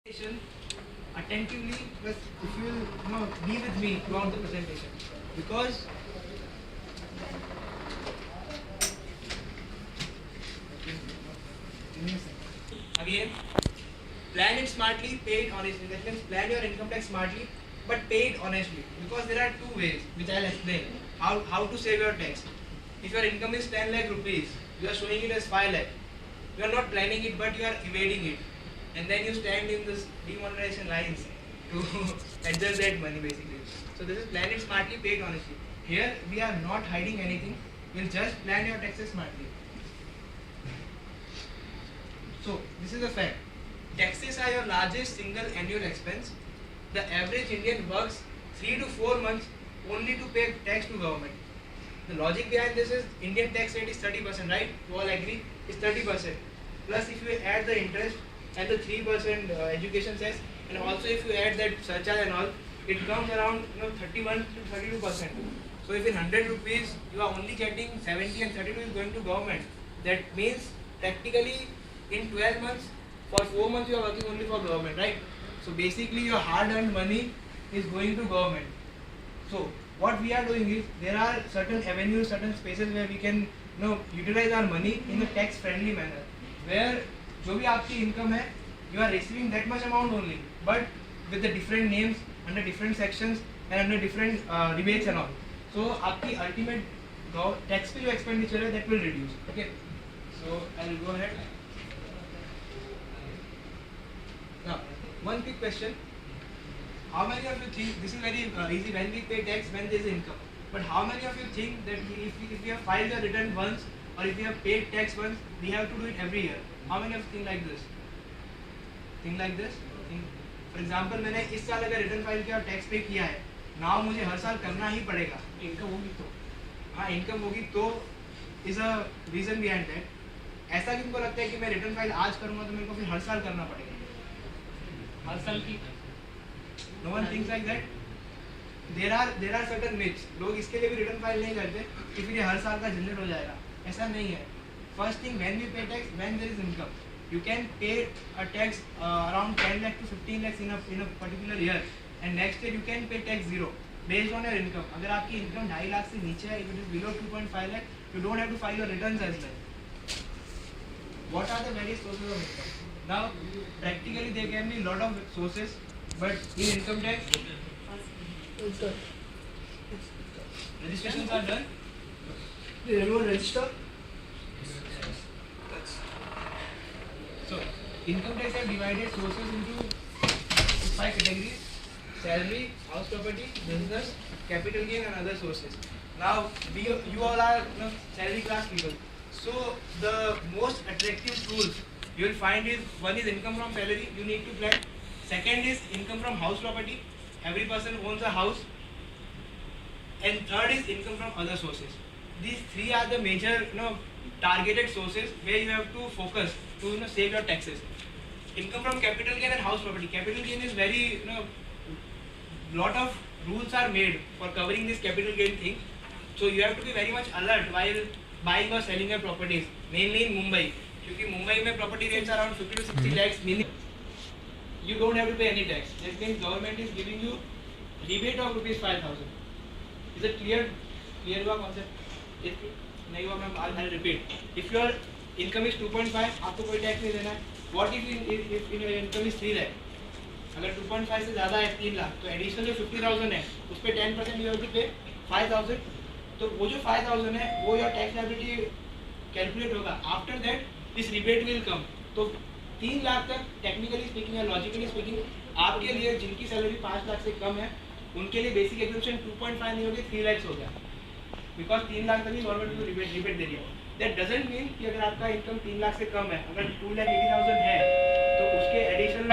Attentively, but if you will be with me throughout the presentation, because again, plan it smartly, pay it honestly. That means plan your income tax smartly, but pay it honestly. Because there are two ways which I'll explain how to save your tax. If your income is 10 lakh rupees, you are showing it as 5 lakh. You are not planning it, but you are evading it, and then you stand in this demonetization lines to adjust that money basically. So this is plan it smartly, pay it honestly. Here we are not hiding anything. We'll just plan your taxes smartly. So this is a fact. Taxes are your largest single annual expense. The average Indian works 3 to 4 months only to pay tax to government. The logic behind this is Indian tax rate is 30%, right? You all agree? It's 30%. Plus if you add the interest and the 3% education cess, and also if you add that surcharge and all, it comes around 31 to 32%. So if in 100 rupees you are only getting 70 and 32 is going to government, that means practically in 12 months, for 4 months you are working only for government, right? So basically your hard-earned money is going to government. So what we are doing is, there are certain avenues, certain spaces where we can utilize our money in a tax-friendly manner, where जो भी आपकी income है, you are receiving that much amount only, but with the different names under different sections and under different rebates and all. So आपकी ultimate tax पे जो expenditure है, that will reduce. Okay. So I will go ahead. Now, one quick question. How many of you think, this is very easy, when we pay tax, when there is income, but how many of you think that if we have filed a return once, or if we have paid tax once, we have to do it every year? How many of you think like this? Think like this? For example, मैंने इस साल अगर return file किया और tax पे किया है, now मुझे हर साल करना ही पड़ेगा. इनकम होगी तो, हाँ इनकम होगी तो, is a reason behind that. ऐसा किनको लगता है कि मैं रिटर्न फाइल आज करूँगा तो मेरे को फिर हर साल करना पड़ेगा? हर साल की No one thinks like that. There are certain myths. लोग इसके लिए भी रिटर्न फाइल नहीं करते कि फिर ये हर साल का जनरेट हो जाएगा. ऐसा नहीं है. First thing, when we pay tax, when there is income, you can pay a tax around 10 lakh to 15 lakhs in a particular year, and next year you can pay tax zero based on your income. अगर आपकी income 2.5 lakh से नीचे है, if it is below 2.5 lakh, you don't have to file your returns as well. What are the various sources of income? Now, practically there can be lot of sources, but in income tax, registrations are done. Did everyone register? So, income tax have divided sources into 5 categories: salary, house property, business, capital gain, and other sources. Now, you all are salary class people. So, the most attractive tools you will find is, one is income from salary, you need to plan. Second is income from house property, every person owns a house. And third is income from other sources. These three are the major targeted sources where you have to focus to save your taxes. Income from capital gain and house property. Capital gain is very lot of rules are made for covering this capital gain thing. So you have to be very much alert while buying or selling your properties, mainly in Mumbai. क्योंकि मुंबई में property rates are around 50 to 60 lakhs minimum. You don't have to pay any tax. That means government is giving you rebate of rupees 5,000. Is it clear? Clear हुआ concept? नहीं हुआ मैं I'll repeat. If your income is 2.5, आपको कोई tax नहीं देना है. What if your income is 3 lakh? अगर 2.5 से ज़्यादा है 3 लाख, तो additional जो 50,000 है, उस पे 10% you have to pay 5,000. तो वो जो 5,000 है, वो your tax liability calculate होगा. After that, this rebate will come. तो 3 लाख तक टेक्निकली स्पीकिंग या लॉजिकली स्पीकिंग आपके लिए, जिनकी सैलरी 5 लाख से कम है, उनके लिए बेसिक एग्जम्पशन 2.5 नहीं होगी, 3 lakhs हो गया. बिकॉज 3 लाख तक ही गवर्नमेंट को रिबेट दे रही है. दैट डजंट मीन कि अगर आपका इनकम 3 लाख से कम है, अगर 2,80,000 है, तो उसके एडिशनल